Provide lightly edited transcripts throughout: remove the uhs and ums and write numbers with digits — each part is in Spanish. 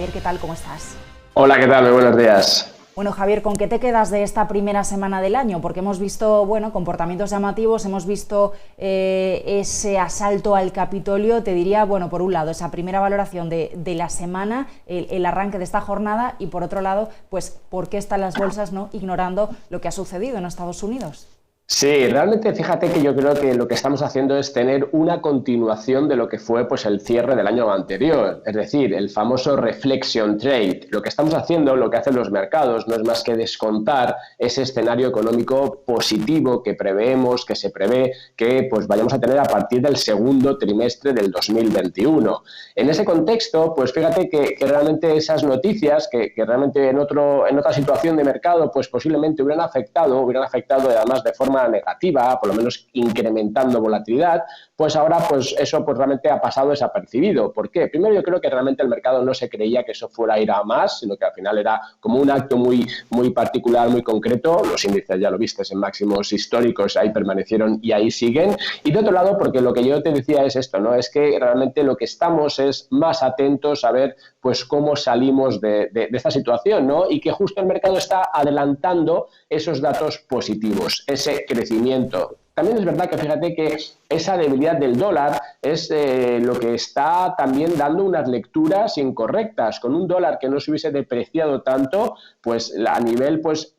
Javier, ¿qué tal? ¿Cómo estás? Hola, ¿qué tal? Muy buenos días. Bueno, Javier, ¿con qué te quedas de esta primera semana del año? Porque hemos visto, comportamientos llamativos, hemos visto ese asalto al Capitolio. Te diría, por un lado, esa primera valoración de la semana, el arranque de esta jornada, y por otro lado, pues, ¿por qué están las bolsas ignorando lo que ha sucedido en Estados Unidos? Sí, realmente fíjate que yo creo que lo que estamos haciendo es tener una continuación de lo que fue pues el cierre del año anterior, es decir, el famoso reflection trade. Lo que estamos haciendo, lo que hacen los mercados, no es más que descontar ese escenario económico positivo que preveemos, que se prevé que pues vayamos a tener a partir del segundo trimestre del 2021. En ese contexto, pues fíjate que realmente esas noticias que realmente en otra situación de mercado pues posiblemente hubieran afectado además de forma negativa, por lo menos incrementando volatilidad, pues ahora pues eso pues realmente ha pasado desapercibido. ¿Por qué? Primero, yo creo que realmente el mercado no se creía que eso fuera a ir a más, sino que al final era como un acto muy particular, muy concreto. Los índices, ya lo viste, en máximos históricos, ahí permanecieron y ahí siguen. Y de otro lado, porque lo que yo te decía es esto, ¿no? Es que realmente lo que estamos es más atentos a ver pues cómo salimos de esta situación, ¿no? Y que justo el mercado está adelantando esos datos positivos, ese crecimiento. También es verdad que fíjate que esa debilidad del dólar es lo que está también dando unas lecturas incorrectas. Con un dólar que no se hubiese depreciado tanto, pues a nivel pues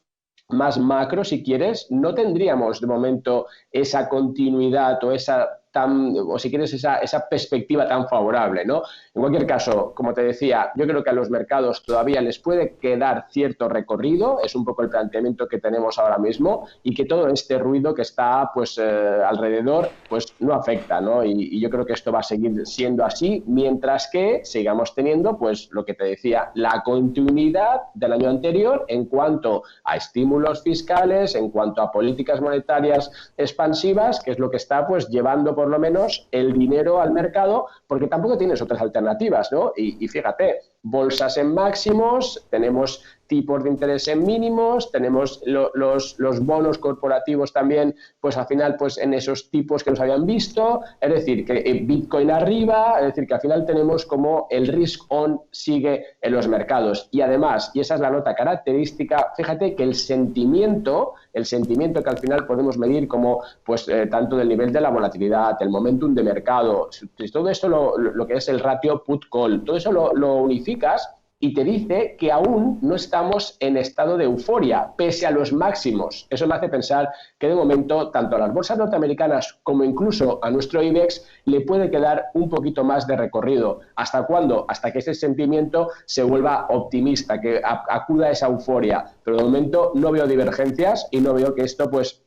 más macro, si quieres, no tendríamos de momento esa continuidad o si quieres esa perspectiva tan favorable, ¿no? En cualquier caso, como te decía, yo creo que a los mercados todavía les puede quedar cierto recorrido, es un poco el planteamiento que tenemos ahora mismo, y que todo este ruido que está pues alrededor pues no afecta, ¿no? Y yo creo que esto va a seguir siendo así mientras que sigamos teniendo pues lo que te decía, la continuidad del año anterior en cuanto a estímulos fiscales, en cuanto a políticas monetarias expansivas, que es lo que está pues llevando por lo menos el dinero al mercado, porque tampoco tienes otras alternativas, ¿no? Y fíjate, bolsas en máximos, tenemos tipos de interés en mínimos, tenemos los bonos corporativos también, pues al final pues en esos tipos que nos habían visto, es decir, que Bitcoin arriba, es decir, que al final tenemos como el risk on sigue en los mercados. Y además, y esa es la nota característica, fíjate que el sentimiento que al final podemos medir como pues tanto del nivel de la volatilidad, el momentum de mercado, todo esto lo que es el ratio put-call, todo eso lo unificas y te dice que aún no estamos en estado de euforia, pese a los máximos. Eso me hace pensar que de momento, tanto a las bolsas norteamericanas como incluso a nuestro IBEX, le puede quedar un poquito más de recorrido. ¿Hasta cuándo? Hasta que ese sentimiento se vuelva optimista, que acuda a esa euforia. Pero de momento no veo divergencias y no veo que esto pues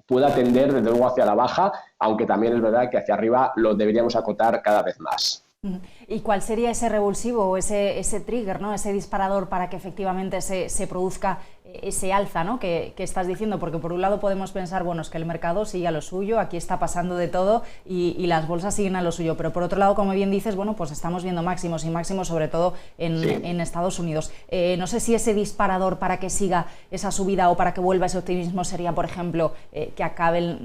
pueda tender desde luego hacia la baja, aunque también es verdad que hacia arriba lo deberíamos acotar cada vez más. ¿Y cuál sería ese revulsivo o ese trigger, ¿no? Ese disparador para que efectivamente se produzca ese alza, ¿no? que estás diciendo? Porque por un lado podemos pensar, es que el mercado sigue a lo suyo, aquí está pasando de todo y las bolsas siguen a lo suyo, pero por otro lado, como bien dices, pues estamos viendo máximos y máximos, sobre todo en Estados Unidos. No sé si ese disparador para que siga esa subida o para que vuelva ese optimismo sería, por ejemplo, que acabe,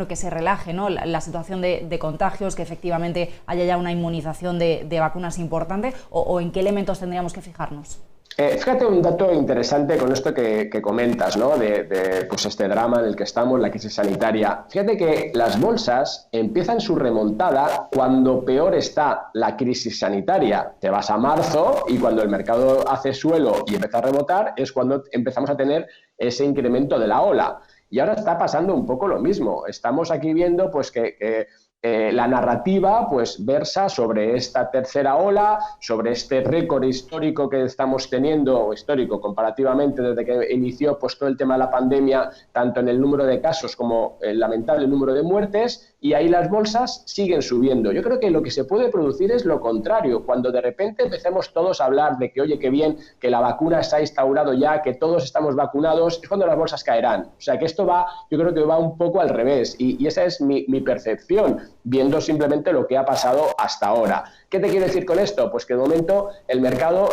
que se relaje, ¿no? la situación de contagios, que efectivamente haya ya una inmunización de vacunas importante, o en qué elementos tendríamos que fijarnos. Fíjate un dato interesante con esto que comentas, ¿no? De pues este drama en el que estamos, la crisis sanitaria. Fíjate que las bolsas empiezan su remontada cuando peor está la crisis sanitaria. Te vas a marzo y cuando el mercado hace suelo y empieza a rebotar es cuando empezamos a tener ese incremento de la ola. Y ahora está pasando un poco lo mismo. Estamos aquí viendo pues que la narrativa pues versa sobre esta tercera ola, sobre este récord histórico que estamos teniendo, histórico comparativamente desde que inició pues todo el tema de la pandemia, tanto en el número de casos como el lamentable número de muertes, y ahí las bolsas siguen subiendo. Yo creo que lo que se puede producir es lo contrario, cuando de repente empecemos todos a hablar de que, oye, qué bien, que la vacuna se ha instaurado ya, que todos estamos vacunados, es cuando las bolsas caerán. O sea que esto va, yo creo que va un poco al revés, y esa es mi percepción, viendo simplemente lo que ha pasado hasta ahora. ¿Qué te quiero decir con esto? Pues que de momento el mercado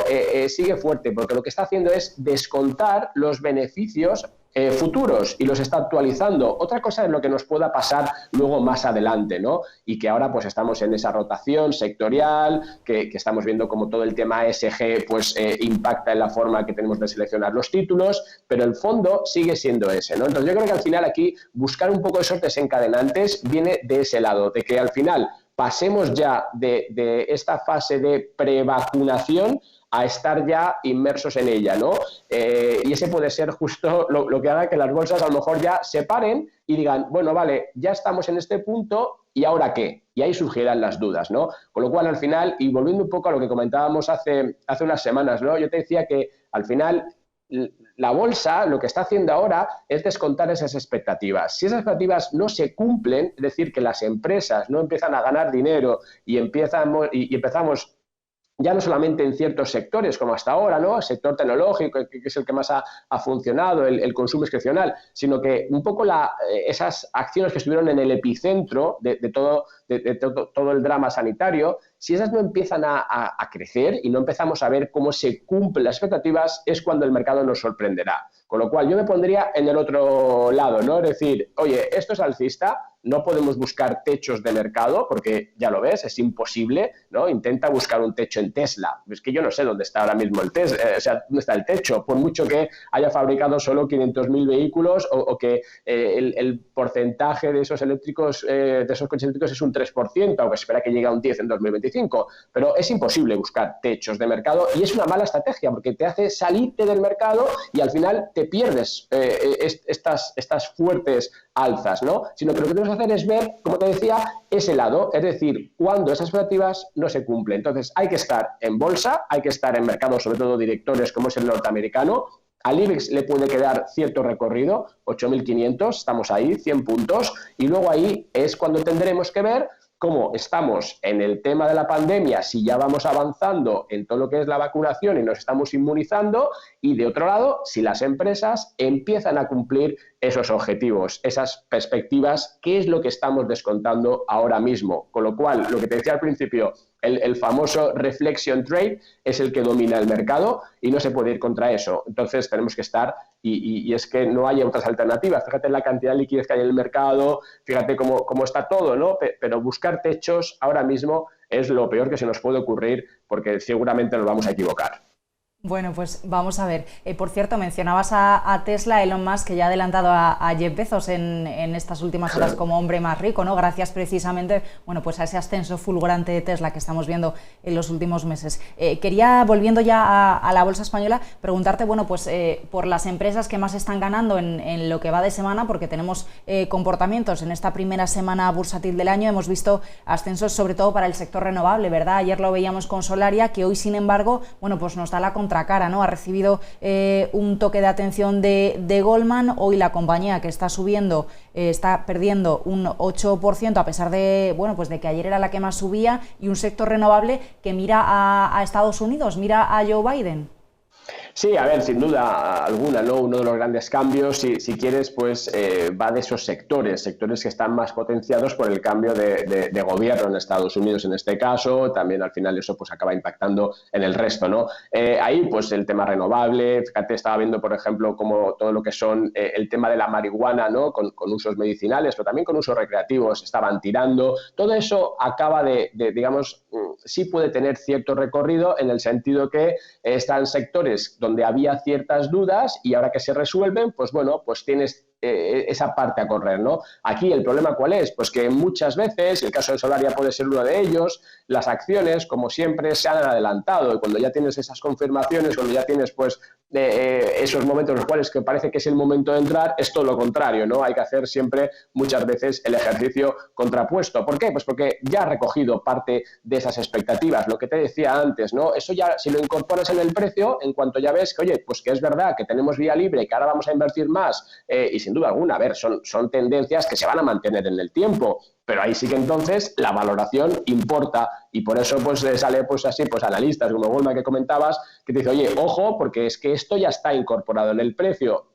sigue fuerte, porque lo que está haciendo es descontar los beneficios futuros y los está actualizando. Otra cosa es lo que nos pueda pasar luego más adelante, ¿no? Y que ahora pues estamos en esa rotación sectorial, que estamos viendo como todo el tema ESG pues impacta en la forma que tenemos de seleccionar los títulos, pero el fondo sigue siendo ese, ¿no? Entonces yo creo que al final aquí buscar un poco esos desencadenantes viene de ese lado, de que al final pasemos ya de esta fase de prevacunación a estar ya inmersos en ella, ¿no? Y ese puede ser justo lo que haga que las bolsas a lo mejor ya se paren y digan, bueno, vale, ya estamos en este punto, ¿y ahora qué? Y ahí surgirán las dudas, ¿no? Con lo cual, al final, y volviendo un poco a lo que comentábamos hace unas semanas, ¿no? Yo te decía que al final la bolsa lo que está haciendo ahora es descontar esas expectativas. Si esas expectativas no se cumplen, es decir, que las empresas no empiezan a ganar dinero y empezamos ya no solamente en ciertos sectores como hasta ahora, ¿no? El sector tecnológico, que es el que más ha funcionado, el consumo discrecional, sino que un poco esas acciones que estuvieron en el epicentro de todo el drama sanitario, si esas no empiezan a crecer y no empezamos a ver cómo se cumplen las expectativas, es cuando el mercado nos sorprenderá. Con lo cual yo me pondría en el otro lado, ¿no? Es decir, oye, esto es alcista, no podemos buscar techos de mercado porque, ya lo ves, es imposible, ¿no? Intenta buscar un techo en Tesla. Es que yo no sé dónde está ahora mismo el Tesla, o sea, dónde está el techo, por mucho que haya fabricado solo 500.000 vehículos o que el porcentaje de esos eléctricos, de esos coches eléctricos es un 3%, aunque se espera que llegue a un 10% en 2025. Pero es imposible buscar techos de mercado y es una mala estrategia porque te hace salirte del mercado y al final te pierdes estas fuertes alzas, ¿no? Sino que lo que tenemos que hacer es ver, como te decía, ese lado, es decir, cuando esas expectativas no se cumplen. Entonces, hay que estar en bolsa, hay que estar en mercados, sobre todo directores como es el norteamericano. Al IBEX le puede quedar cierto recorrido, 8.500, estamos ahí, 100 puntos, y luego ahí es cuando tendremos que ver cómo estamos en el tema de la pandemia, si ya vamos avanzando en todo lo que es la vacunación y nos estamos inmunizando, y de otro lado, si las empresas empiezan a cumplir esos objetivos, esas perspectivas, qué es lo que estamos descontando ahora mismo. Con lo cual, lo que te decía al principio, el famoso reflection trade es el que domina el mercado y no se puede ir contra eso. Entonces tenemos que estar, y es que no hay otras alternativas. Fíjate la cantidad de liquidez que hay en el mercado, fíjate cómo está todo, ¿no? Pero buscar techos ahora mismo es lo peor que se nos puede ocurrir porque seguramente nos vamos a equivocar. Bueno, pues vamos a ver. Por cierto, mencionabas a Tesla, Elon Musk, que ya ha adelantado a Jeff Bezos en estas últimas horas como hombre más rico, ¿no? Gracias precisamente, bueno, pues a ese ascenso fulgurante de Tesla que estamos viendo en los últimos meses. Quería, volviendo ya a la bolsa española, preguntarte, bueno, pues por las empresas que más están ganando en lo que va de semana, porque tenemos comportamientos en esta primera semana bursátil del año, hemos visto ascensos sobre todo para el sector renovable, ¿verdad? Ayer lo veíamos con Solaria, que hoy, sin embargo, bueno, pues nos da la contracara, ¿no? Ha recibido un toque de atención de Goldman. Hoy la compañía, que está subiendo, está perdiendo un 8% a pesar de, bueno, pues de que ayer era la que más subía, y un sector renovable que mira a Estados Unidos, mira a Joe Biden. Sí, a ver, sin duda alguna, ¿no? Uno de los grandes cambios, si quieres, pues va de esos sectores que están más potenciados por el cambio de gobierno en Estados Unidos en este caso. También al final eso pues acaba impactando en el resto, ¿no? Ahí pues el tema renovable, fíjate, estaba viendo por ejemplo como todo lo que son el tema de la marihuana, ¿no? Con usos medicinales, pero también con usos recreativos, estaban tirando. Todo eso acaba digamos, sí puede tener cierto recorrido en el sentido que están sectores donde había ciertas dudas y ahora que se resuelven, pues bueno, pues tienes esa parte a correr, ¿no? Aquí el problema ¿cuál es? Pues que muchas veces, el caso de Solaria puede ser uno de ellos, las acciones, como siempre, se han adelantado y cuando ya tienes esas confirmaciones, cuando ya tienes pues esos momentos en los cuales que parece que es el momento de entrar, es todo lo contrario, ¿no? Hay que hacer siempre, muchas veces, el ejercicio contrapuesto. ¿Por qué? Pues porque ya ha recogido parte de esas expectativas, lo que te decía antes, ¿no? Eso ya, si lo incorporas en el precio, en cuanto ya ves que, oye, pues que es verdad que tenemos vía libre y que ahora vamos a invertir más, y sin duda alguna, a ver, son tendencias que se van a mantener en el tiempo, pero ahí sí que entonces la valoración importa y por eso pues sale pues así pues analistas como Goldman que comentabas que te dice, oye, ojo, porque es que esto ya está incorporado en el precio.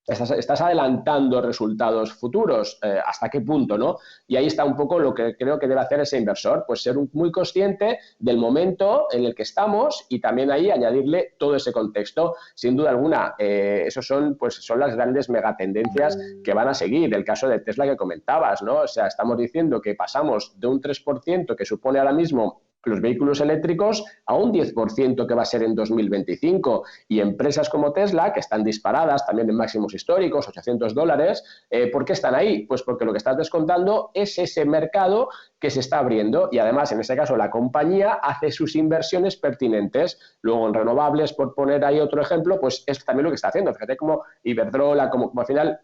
estás adelantando resultados futuros, ¿hasta qué punto, no? Y ahí está un poco lo que creo que debe hacer ese inversor, pues ser muy consciente del momento en el que estamos y también ahí añadirle todo ese contexto. Sin duda alguna, esos son las grandes megatendencias que van a seguir. El caso de Tesla que comentabas, ¿no? O sea, estamos diciendo que pasamos de un 3% que supone ahora mismo los vehículos eléctricos a un 10% que va a ser en 2025. Y empresas como Tesla, que están disparadas también en máximos históricos, $800, ¿por qué están ahí? Pues porque lo que estás descontando es ese mercado que se está abriendo y además, en ese caso, la compañía hace sus inversiones pertinentes. Luego, en renovables, por poner ahí otro ejemplo, pues es también lo que está haciendo. Fíjate como Iberdrola, como al final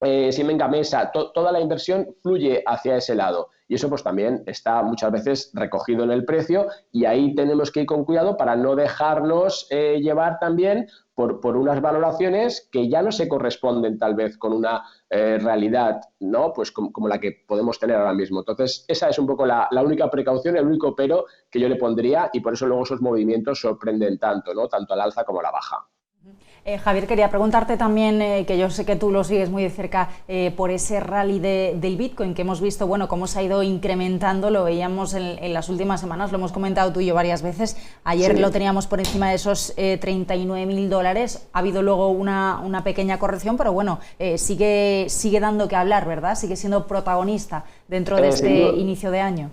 Siemens Gamesa, toda la inversión fluye hacia ese lado y eso pues también está muchas veces recogido en el precio y ahí tenemos que ir con cuidado para no dejarnos llevar también por unas valoraciones que ya no se corresponden tal vez con una realidad, ¿no? Pues como la que podemos tener ahora mismo. Entonces esa es un poco la única precaución, el único pero que yo le pondría y por eso luego esos movimientos sorprenden tanto, ¿no? Tanto al alza como a la baja. Javier, quería preguntarte también, que yo sé que tú lo sigues muy de cerca, por ese rally del Bitcoin que hemos visto, bueno, cómo se ha ido incrementando, lo veíamos en las últimas semanas, lo hemos comentado tú y yo varias veces, ayer lo teníamos por encima de esos $39.000, ha habido luego una pequeña corrección, pero bueno, sigue dando que hablar, ¿verdad? Sigue siendo protagonista dentro de este inicio de año.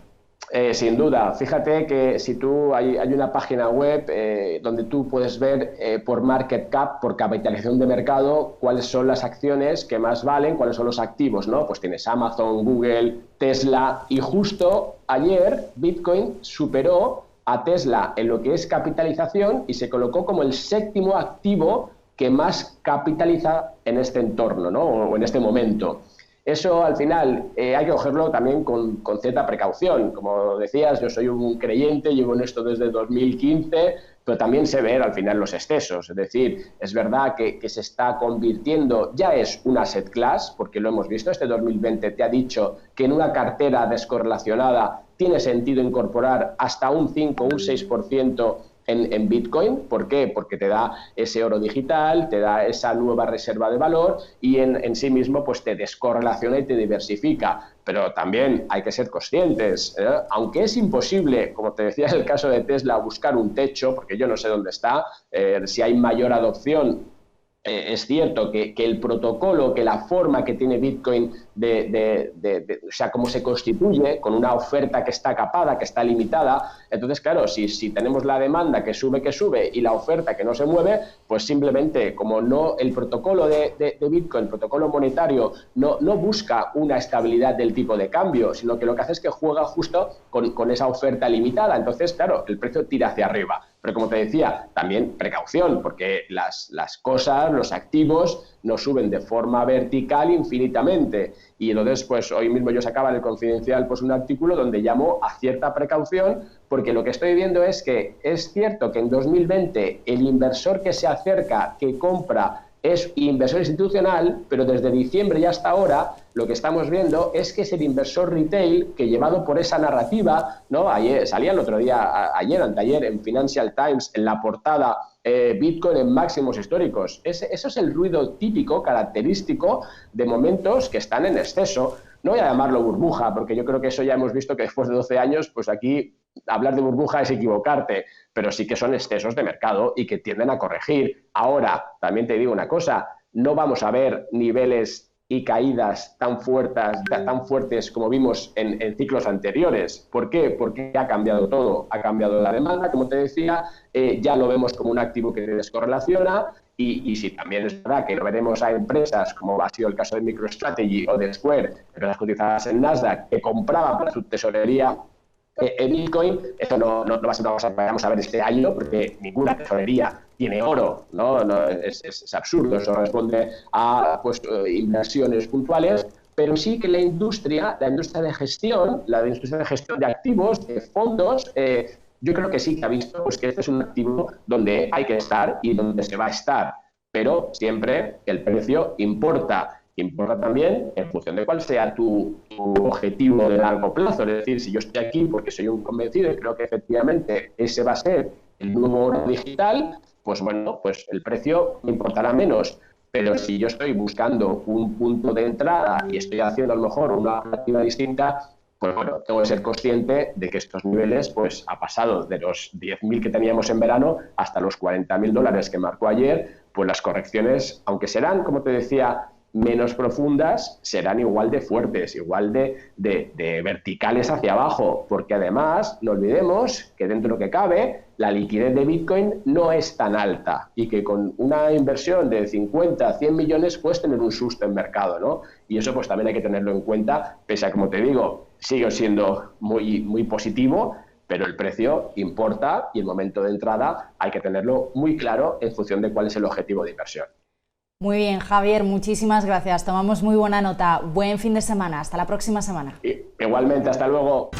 Sin duda, fíjate que si tú hay una página web donde tú puedes ver por market cap, por capitalización de mercado, cuáles son las acciones que más valen, cuáles son los activos, ¿no? Pues tienes Amazon, Google, Tesla y justo ayer Bitcoin superó a Tesla en lo que es capitalización y se colocó como el 7º activo que más capitaliza en este entorno, ¿no? O en este momento. Eso al final hay que cogerlo también con cierta precaución. Como decías, yo soy un creyente, llevo en esto desde 2015, pero también sé ver al final los excesos. Es decir, es verdad que se está convirtiendo, ya es un asset class, porque lo hemos visto, este 2020 te ha dicho que en una cartera descorrelacionada tiene sentido incorporar hasta un 5 o un 6% en Bitcoin. ¿Por qué? Porque te da ese oro digital, te da esa nueva reserva de valor y en sí mismo pues te descorrelaciona y te diversifica. Pero también hay que ser conscientes, aunque es imposible, como te decía en el caso de Tesla, buscar un techo, porque yo no sé dónde está, si hay mayor adopción. Es cierto que el protocolo, que la forma que tiene Bitcoin o sea, cómo se constituye con una oferta que está capada, que está limitada, entonces, claro, si tenemos la demanda que sube y la oferta que no se mueve, pues simplemente como no el protocolo de Bitcoin, el protocolo monetario, no busca una estabilidad del tipo de cambio, sino que lo que hace es que juega justo con esa oferta limitada. Entonces, claro, el precio tira hacia arriba. Pero como te decía, también precaución, porque las cosas, los activos, no suben de forma vertical infinitamente. Y entonces, pues hoy mismo yo sacaba en el Confidencial pues un artículo donde llamo a cierta precaución, porque lo que estoy viendo es que es cierto que en 2020 el inversor que se acerca, que compra, es inversor institucional, pero desde diciembre y hasta ahora lo que estamos viendo es que es el inversor retail que, llevado por esa narrativa, ¿no? Ayer, salía el otro día, anteayer, en Financial Times, en la portada, Bitcoin en máximos históricos. Eso es el ruido típico, característico de momentos que están en exceso. No voy a llamarlo burbuja, porque yo creo que eso ya hemos visto que después de 12 años, pues aquí hablar de burbuja es equivocarte, pero sí que son excesos de mercado y que tienden a corregir. Ahora, también te digo una cosa, no vamos a ver niveles y caídas tan fuertes como vimos en ciclos anteriores. ¿Por qué? Porque ha cambiado todo. Ha cambiado la demanda, como te decía, ya lo vemos como un activo que se descorrelaciona y sí, también es verdad que lo veremos a empresas, como ha sido el caso de MicroStrategy o de Square, empresas cotizadas en Nasdaq, que compraban para su tesorería en Bitcoin. Esto no va a ser una cosa que vamos a ver este año, porque ninguna tesorería tiene oro, ¿no? Es absurdo, eso responde a pues, inversiones puntuales, pero sí que la industria de gestión, la industria de gestión de activos, de fondos, yo creo que sí que ha visto pues, que este es un activo donde hay que estar y donde se va a estar, pero siempre el precio importa. Importa también en función de cuál sea tu objetivo de largo plazo. Es decir, si yo estoy aquí porque soy un convencido y creo que efectivamente ese va a ser el nuevo oro digital, pues bueno, pues el precio me importará menos. Pero si yo estoy buscando un punto de entrada y estoy haciendo a lo mejor una operativa distinta, pues bueno, tengo que ser consciente de que estos niveles pues ha pasado de los 10.000 que teníamos en verano hasta los 40.000 dólares que marcó ayer. Pues las correcciones, aunque serán, como te decía, menos profundas, serán igual de fuertes, igual de verticales hacia abajo, porque además no olvidemos que dentro de lo que cabe la liquidez de Bitcoin no es tan alta y que con una inversión de 50, 100 millones puedes tener un susto en mercado, ¿no? Y eso pues también hay que tenerlo en cuenta, pese a, como te digo, sigue siendo muy positivo, pero el precio importa y el momento de entrada hay que tenerlo muy claro en función de cuál es el objetivo de inversión. Muy bien, Javier, muchísimas gracias. Tomamos muy buena nota. Buen fin de semana. Hasta la próxima semana. Igualmente, hasta luego.